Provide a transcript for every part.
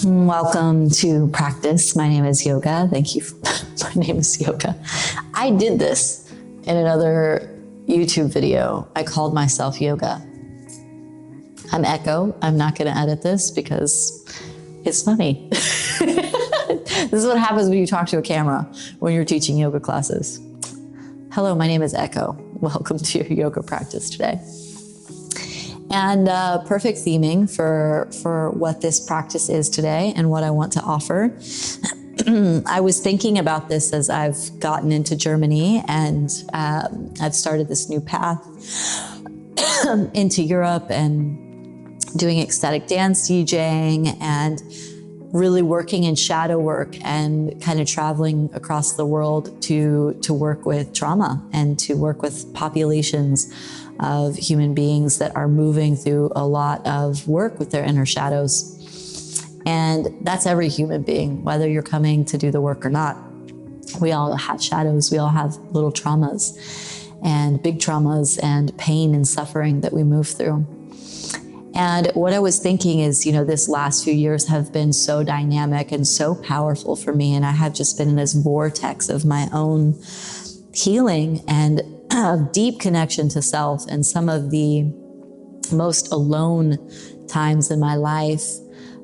Welcome to practice. My name is Yoga. Thank you. My name is Yoga. I did this in another YouTube video. I called myself Yoga. I'm Echo. I'm not going to edit this because it's funny. This is what happens when you talk to a camera when you're teaching yoga classes. Hello, my name is Echo. Welcome to your yoga practice today. And perfect theming for what this practice is today and what I want to offer. I was thinking about this as I've gotten into Germany and I've started this new path into Europe and doing ecstatic dance DJing and really working in shadow work and kind of traveling across the world to work with trauma and to work with populations of human beings that are moving through a lot of work with their inner shadows. And that's every human being, whether you're coming to do the work or not. We all have shadows, we all have little traumas and big traumas and pain and suffering that we move through. And what I was thinking is, this last few years have been so dynamic and so powerful for me. And I have just been in this vortex of my own healing and deep connection to self, and some of the most alone times in my life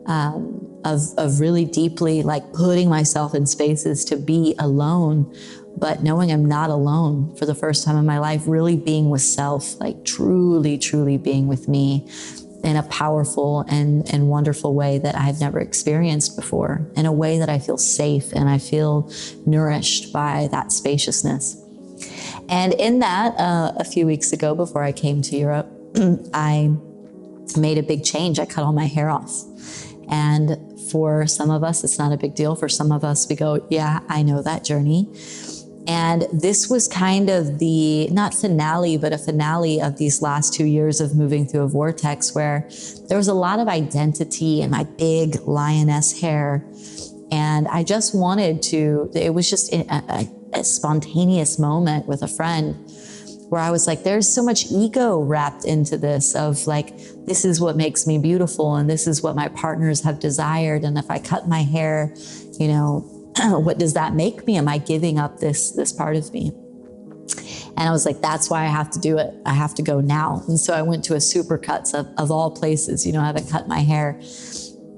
of really deeply putting myself in spaces to be alone, but knowing I'm not alone for the first time in my life, really being with self, truly being with me in a powerful and wonderful way that I've never experienced before, in a way that I feel safe and I feel nourished by that spaciousness. And in that, a few weeks ago, before I came to Europe, I made a big change. I cut all my hair off. And for some of us, it's not a big deal. For some of us, we go, yeah, I know that journey. And this was kind of the, not finale, but a finale of these last 2 years of moving through a vortex where there was a lot of identity in my big lioness hair. And I just wanted to, it was just a spontaneous moment with a friend where I was like, there's so much ego wrapped into this of this is what makes me beautiful and this is what my partners have desired. And if I cut my hair, what does that make me? Am I giving up this part of me? And I was like, that's why I have to do it. I have to go now. And so I went to a Supercuts of all places. I haven't cut my hair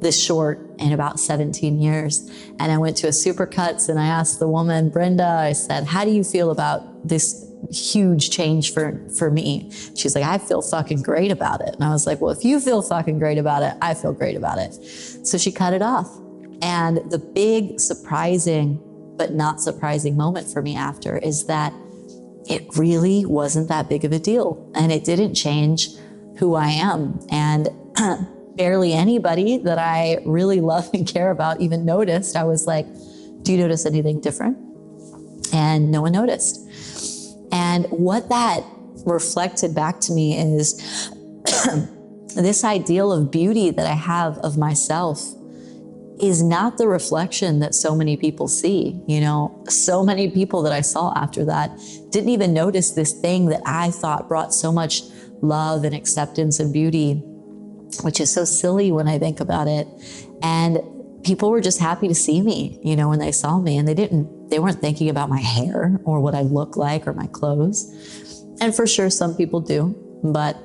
this short in about 17 years. And I went to a Supercuts and I asked the woman, Brenda, I said, how do you feel about this huge change for me? She's like, I feel fucking great about it. And I was like, well, if you feel fucking great about it, I feel great about it. So she cut it off. And the big surprising, but not surprising moment for me after is that it really wasn't that big of a deal. And it didn't change who I am. And barely anybody that I really love and care about even noticed. I was like, do you notice anything different? And no one noticed. And what that reflected back to me is this ideal of beauty that I have of myself is not the reflection that so many people see. So many people that I saw after that didn't even notice this thing that I thought brought so much love and acceptance and beauty, which is so silly when I think about it. And people were just happy to see me, when they saw me, and they weren't thinking about my hair or what I look like or my clothes. And for sure, some people do. But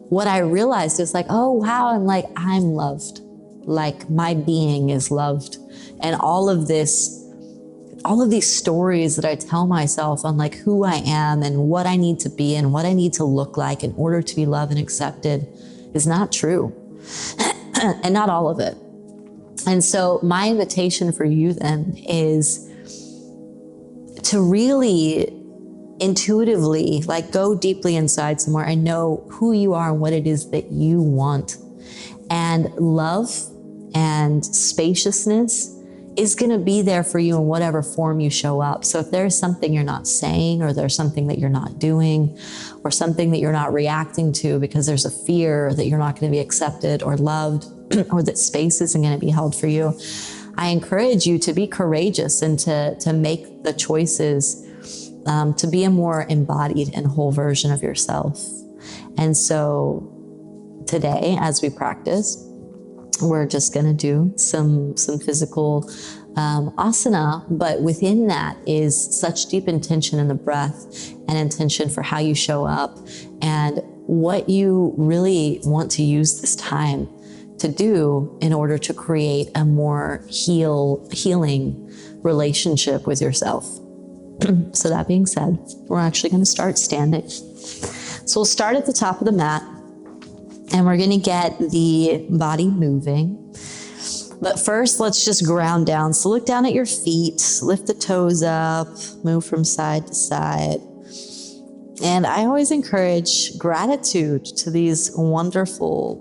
what I realized is oh, wow, I'm loved. My being is loved. And all of these stories that I tell myself on who I am and what I need to be and what I need to look like in order to be loved and accepted is not true. And not all of it. And so my invitation for you then is to really intuitively go deeply inside somewhere and know who you are and what it is that you want. And love and spaciousness is going to be there for you in whatever form you show up. So if there's something you're not saying, or there's something that you're not doing, or something that you're not reacting to because there's a fear that you're not going to be accepted or loved, or that space isn't going to be held for you, I encourage you to be courageous and to make the choices to be a more embodied and whole version of yourself. And so today, as we practice, we're just going to do some physical asana, but within that is such deep intention in the breath and intention for how you show up and what you really want to use this time to do in order to create a more healing relationship with yourself. So that being said, we're actually going to start standing. So we'll start at the top of the mat and we're going to get the body moving. But first, let's just ground down. So look down at your feet, lift the toes up, move from side to side. And I always encourage gratitude to these wonderful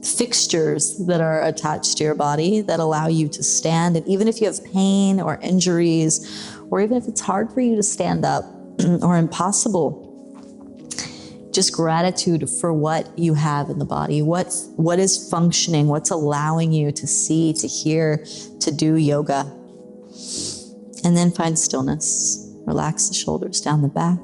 fixtures that are attached to your body that allow you to stand. And even if you have pain or injuries, or even if it's hard for you to stand up or impossible, just gratitude for what you have in the body, what is functioning, what's allowing you to see, to hear, to do yoga. And then find stillness. Relax the shoulders down the back.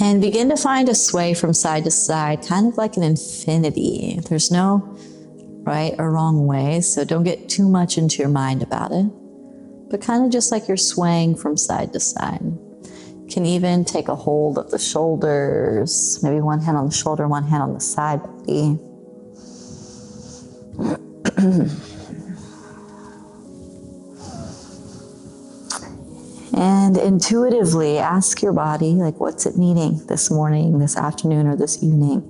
And begin to find a sway from side to side, kind of like an infinity. There's no right or wrong way, so don't get too much into your mind about it, but kind of just like you're swaying from side to side. You can even take a hold of the shoulders, maybe one hand on the shoulder, one hand on the side body. And intuitively ask your body, like, what's it needing this morning, this afternoon, or this evening?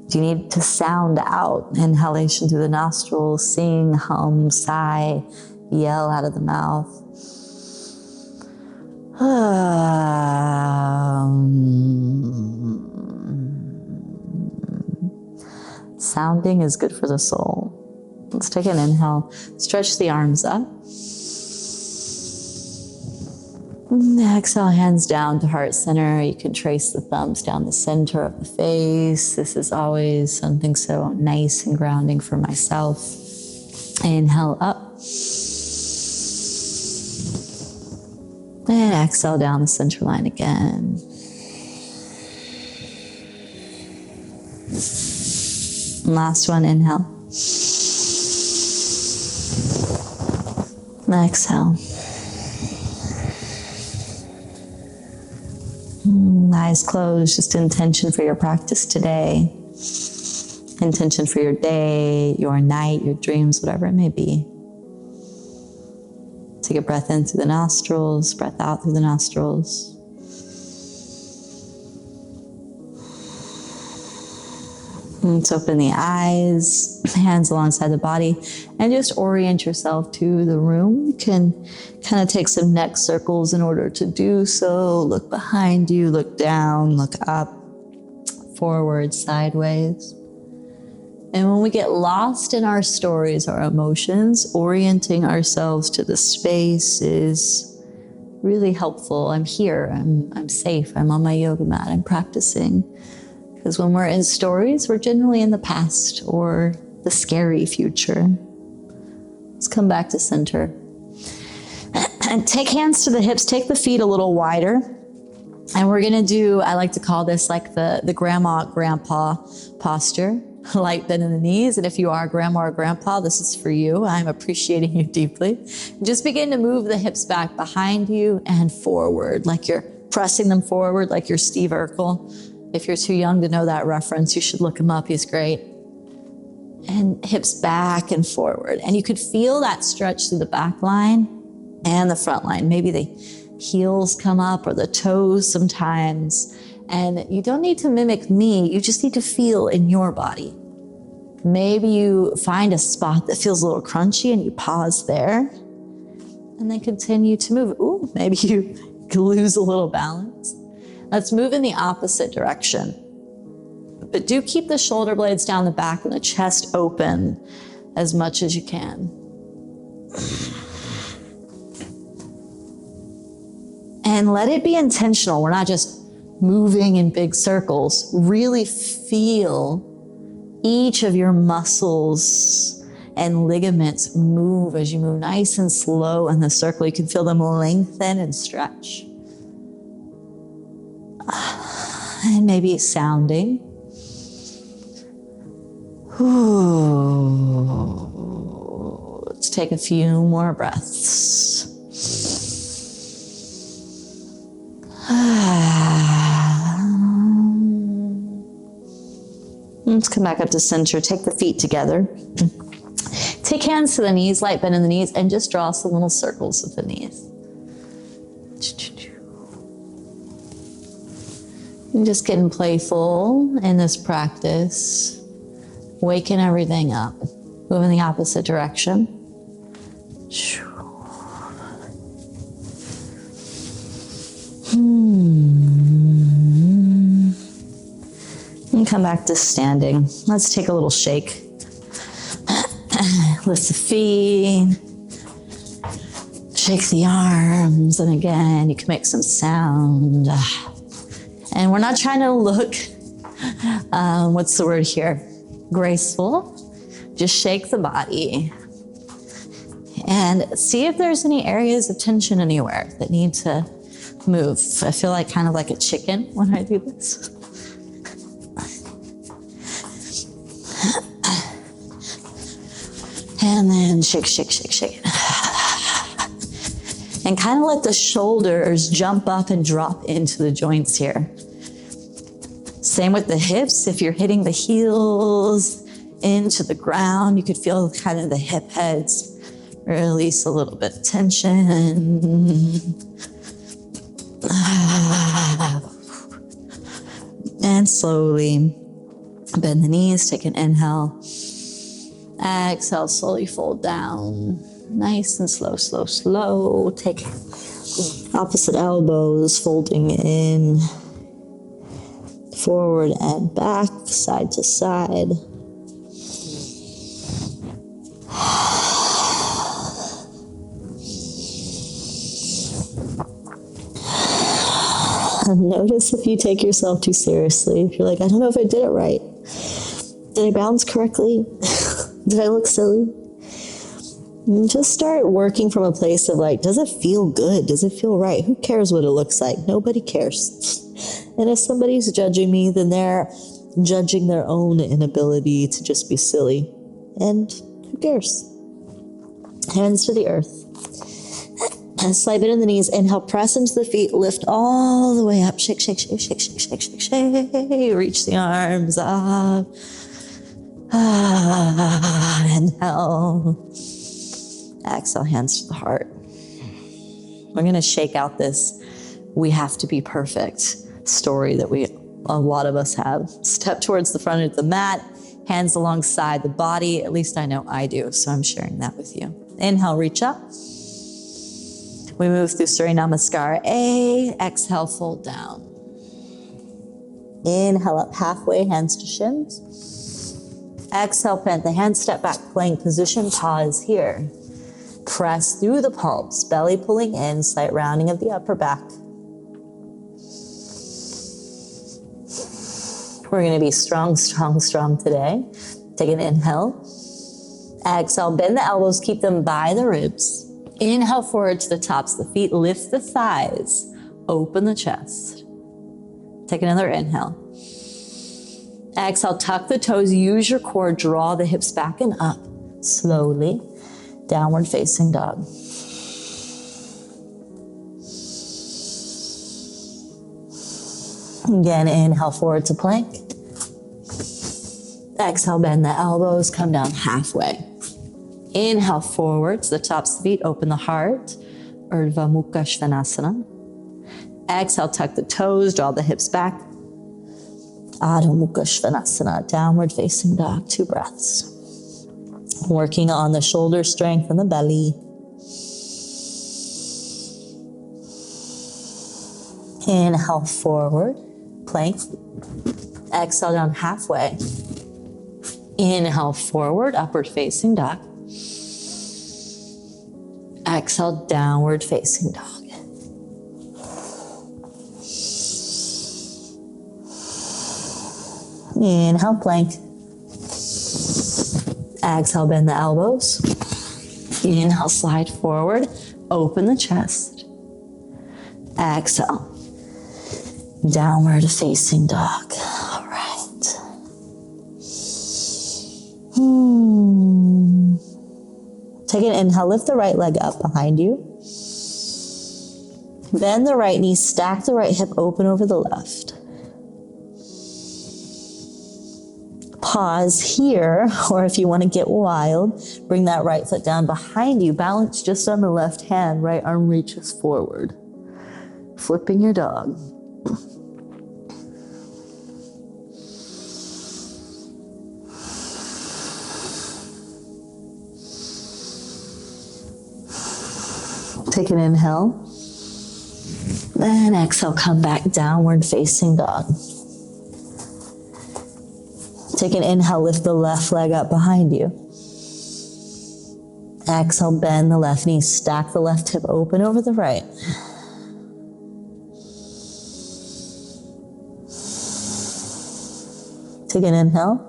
Do you need to sound out? Inhalation through the nostrils, sing, hum, sigh, yell out of the mouth. Sounding is good for the soul. Let's take an inhale. Stretch the arms up. Exhale, hands down to heart center. You can trace the thumbs down the center of the face. This is always something so nice and grounding for myself. Inhale up. And exhale down the center line again. Last one, inhale. Exhale. Eyes closed, just intention for your practice today. Intention for your day, your night, your dreams, whatever it may be. Take a breath in through the nostrils, breath out through the nostrils. Let's open the eyes, hands alongside the body, and just orient yourself to the room. You can kind of take some neck circles in order to do so. Look behind you, look down, look up, forward, sideways. And when we get lost in our stories, our emotions, orienting ourselves to the space is really helpful. I'm here, I'm safe, I'm on my yoga mat, I'm practicing. Because when we're in stories, we're generally in the past or the scary future. Let's come back to center. And take hands to the hips, take the feet a little wider. And we're gonna do, I like to call this like the grandma, grandpa posture. Light bend in the knees. And if you are grandma or grandpa, this is for you. I'm appreciating you deeply. Just begin to move the hips back behind you and forward, like you're pressing them forward, like you're Steve Urkel. If you're too young to know that reference, you should look him up. He's great. And hips back and forward. And you could feel that stretch through the back line and the front line. Maybe the heels come up or the toes sometimes. And you don't need to mimic me. You just need to feel in your body. Maybe you find a spot that feels a little crunchy and you pause there and then continue to move. Ooh, maybe you lose a little balance. Let's move in the opposite direction. But do keep the shoulder blades down the back and the chest open as much as you can. And let it be intentional. We're not just moving in big circles. Really feel each of your muscles and ligaments move as you move nice and slow in the circle. You can feel them lengthen and stretch. And maybe sounding. Ooh. Let's take a few more breaths. Let's come back up to center. Take the feet together. Take hands to the knees, light bend in the knees, and just draw some little circles with the knees. And just getting playful in this practice. Waking everything up. Move in the opposite direction. And come back to standing. Let's take a little shake. Lift the feet. Shake the arms. And again, you can make some sound. And we're not trying to look, what's the word here? Graceful. Just shake the body. And see if there's any areas of tension anywhere that need to move. I feel like kind of like a chicken when I do this. And then shake, shake, shake, shake. And kind of let the shoulders jump up and drop into the joints here. Same with the hips. If you're hitting the heels into the ground, you could feel kind of the hip heads release a little bit of tension. And slowly bend the knees, take an inhale. Exhale, slowly fold down. Nice and slow, slow, slow. Take opposite elbows, folding in. Forward and back, side to side. And notice if you take yourself too seriously. If you're like, I don't know if I did it right. Did I balance correctly? Did I look silly? And just start working from a place of like, does it feel good? Does it feel right? Who cares what it looks like? Nobody cares. And if somebody's judging me, then they're judging their own inability to just be silly. And who cares? Hands to the earth. And slight bend in the knees. Inhale, press into the feet. Lift all the way up. Shake, shake, shake, shake, shake, shake, shake, shake. Reach the arms up. Inhale. Exhale, hands to the heart. We're going to shake out this we have to be perfect story that a lot of us have. Step towards the front of the mat, hands alongside the body. At least I know I do, so I'm sharing that with you. Inhale, reach up. We move through Surya Namaskar A. Exhale, fold down. Inhale up halfway, hands to shins. Exhale, plant the hands, step back, plank position, pause here. Press through the palms, belly pulling in, slight rounding of the upper back. We're going to be strong, strong, strong today. Take an inhale. Exhale, bend the elbows, keep them by the ribs. Inhale forward to the tops of the feet, lift the thighs, open the chest. Take another inhale. Exhale, tuck the toes, use your core, draw the hips back and up. Slowly, downward facing dog. Again, inhale forward to plank. Exhale, bend the elbows, come down halfway. Inhale forward to the tops of the feet, open the heart. Urdhva Mukha Svanasana. Exhale, tuck the toes, draw the hips back. Adho Mukha Svanasana, downward facing dog, 2 breaths. Working on the shoulder strength and the belly. Inhale forward, plank. Exhale down halfway. Inhale forward, upward facing dog. Exhale, downward facing dog. Inhale, plank. Exhale, bend the elbows. Inhale, slide forward, open the chest. Exhale. Downward facing dog. All right. Take an inhale, lift the right leg up behind you. Bend the right knee, stack the right hip open over the left. Pause here, or if you want to get wild, bring that right foot down behind you. Balance just on the left hand, right arm reaches forward. Flipping your dog. Take an inhale. Then exhale, come back, downward facing dog. Take an inhale, lift the left leg up behind you. Exhale, bend the left knee, stack the left hip open over the right. Take an inhale.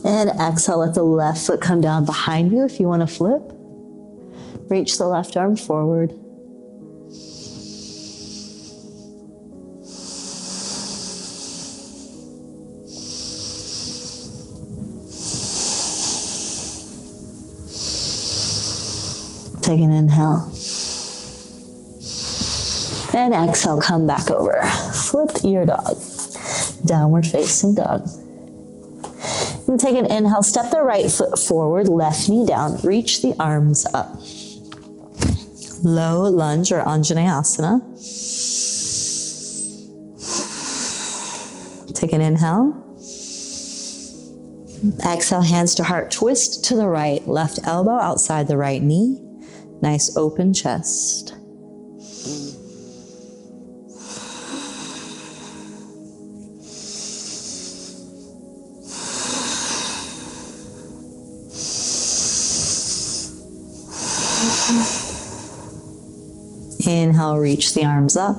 And exhale, let the left foot come down behind you if you want to flip. Reach the left arm forward. Take an inhale. And exhale, come back over. Flip your dog. Downward facing dog. And take an inhale, step the right foot forward, left knee down, reach the arms up. Low lunge or Anjaneyasana. Take an inhale. Exhale, hands to heart, twist to the right, left elbow outside the right knee. Nice open chest. Inhale, reach the arms up.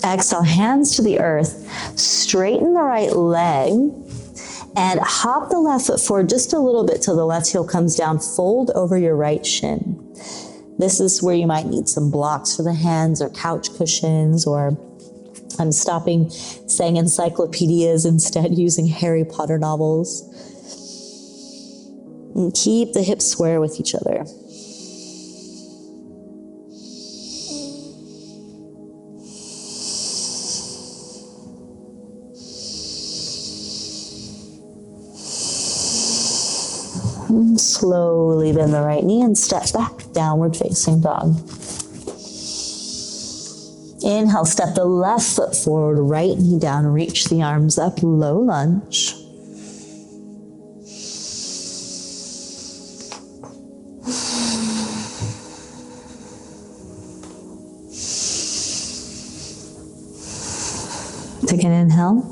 Exhale, hands to the earth. Straighten the right leg and hop the left foot forward just a little bit till the left heel comes down. Fold over your right shin. This is where you might need some blocks for the hands or couch cushions, or I'm stopping saying encyclopedias, instead using Harry Potter novels. And keep the hips square with each other. And slowly bend the right knee and step back, downward facing dog. Inhale, step the left foot forward, right knee down, reach the arms up, low lunge. Take an inhale.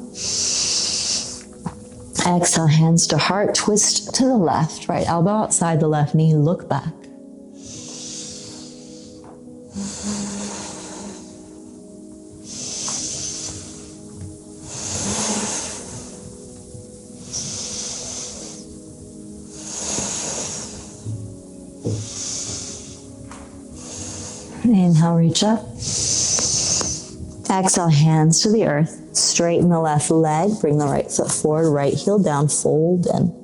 Exhale, hands to heart, twist to the left, right elbow outside the left knee, look back. Inhale, reach up. Exhale, hands to the earth. Straighten the left leg, bring the right foot forward, right heel down, fold in.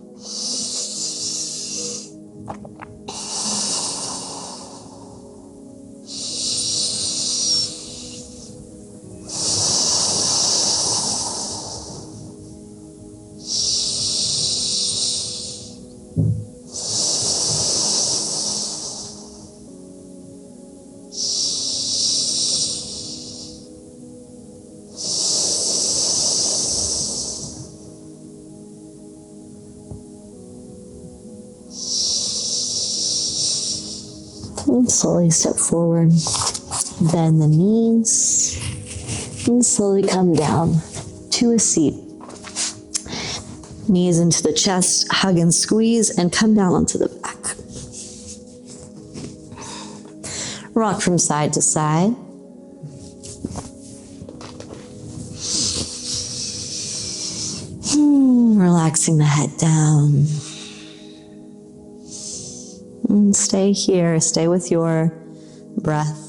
And slowly step forward, bend the knees, and slowly come down to a seat. Knees into the chest, hug and squeeze, and come down onto the back. Rock from side to side. Relaxing the head down. And stay here, stay with your breath.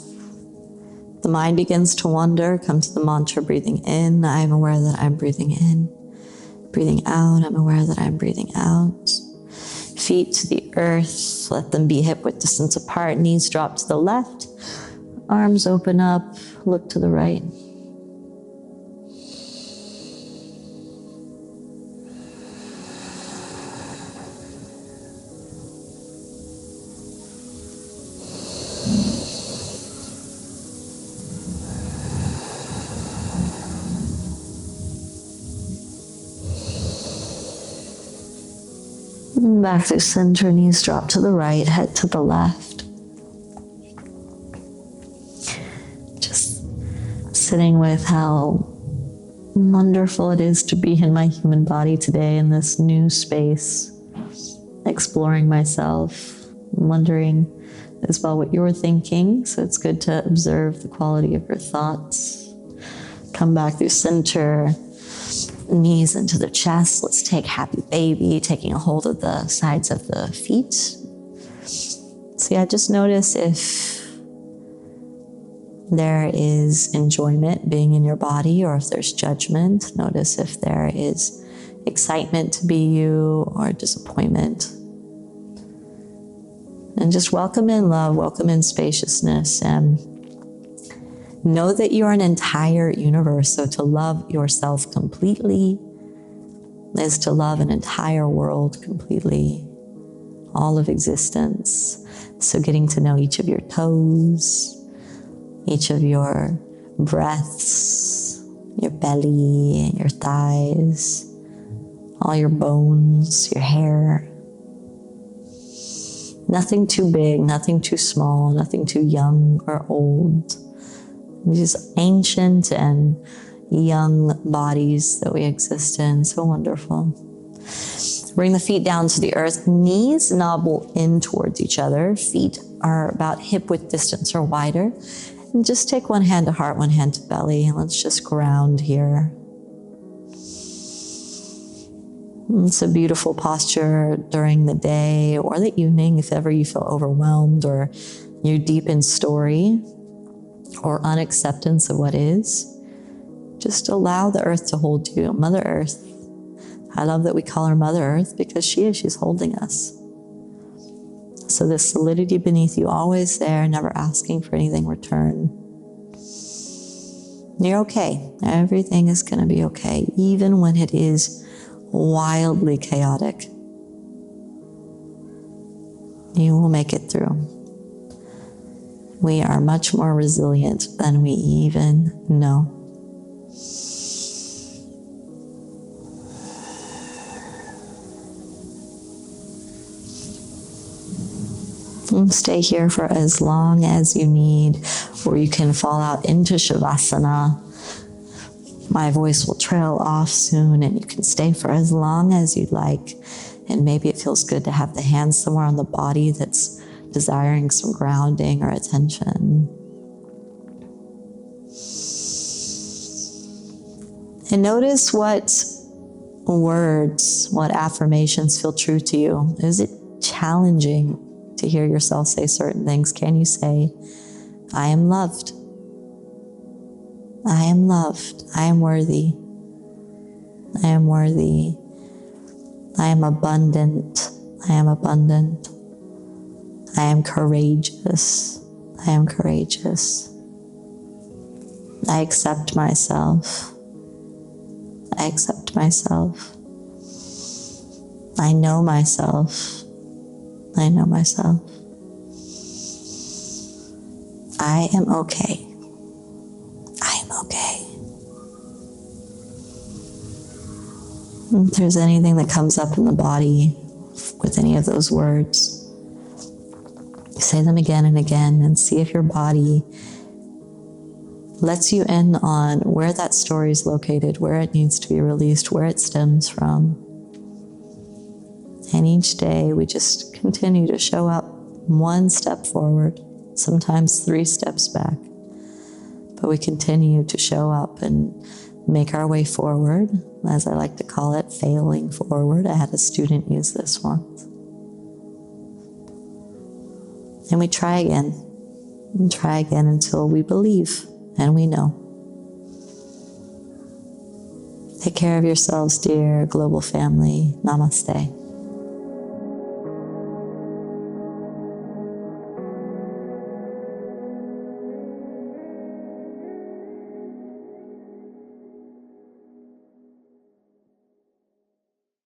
The mind begins to wander, come to the mantra, breathing in. I am aware that I'm breathing in. Breathing out, I'm aware that I'm breathing out. Feet to the earth, let them be hip-width distance apart. Knees drop to the left. Arms open up, look to the right. Back to center, knees drop to the right, head to the left. Just sitting with how wonderful it is to be in my human body today in this new space, exploring myself, wondering as well what you're thinking. So it's good to observe the quality of your thoughts. Come back through center. Knees into the chest. Let's take happy baby, taking a hold of the sides of the feet. So yeah, just notice if there is enjoyment being in your body or if there's judgment. Notice if there is excitement to be you or disappointment. And just welcome in love, welcome in spaciousness, and know that you are an entire universe. So to love yourself completely is to love an entire world completely, all of existence. So getting to know each of your toes, each of your breaths, your belly, your thighs, all your bones, your hair. Nothing too big, nothing too small, nothing too young or old. These ancient and young bodies that we exist in, so wonderful. Bring the feet down to the earth, knees nobble in towards each other, feet are about hip-width distance or wider, and just take one hand to heart, one hand to belly, and let's just ground here. It's a beautiful posture during the day or the evening if ever you feel overwhelmed or you're deep in story or unacceptance of what is. Just allow the earth to hold you. Mother Earth. I love that we call her Mother Earth because she's holding us. So this solidity beneath you, always there, never asking for anything in return. You're okay. Everything is going to be okay, even when it is wildly chaotic. You will make it through. We are much more resilient than we even know. And stay here for as long as you need, or you can fall out into Shavasana. My voice will trail off soon, and you can stay for as long as you'd like. And maybe it feels good to have the hands somewhere on the body that's desiring some grounding or attention. And notice what words, what affirmations feel true to you. Is it challenging to hear yourself say certain things? Can you say, I am loved. I am loved. I am worthy. I am worthy. I am abundant. I am abundant. I am courageous. I am courageous. I accept myself. I accept myself. I know myself. I know myself. I am okay. I am okay. If there's anything that comes up in the body with any of those words, say them again and again and see if your body lets you in on where that story is located, where it needs to be released, where it stems from. And each day we just continue to show up one step forward, sometimes 3 steps back. But we continue to show up and make our way forward, as I like to call it, failing forward. I had a student use this once. And we try again, and try again until we believe. and we know. Take care of yourselves, dear global family. Namaste.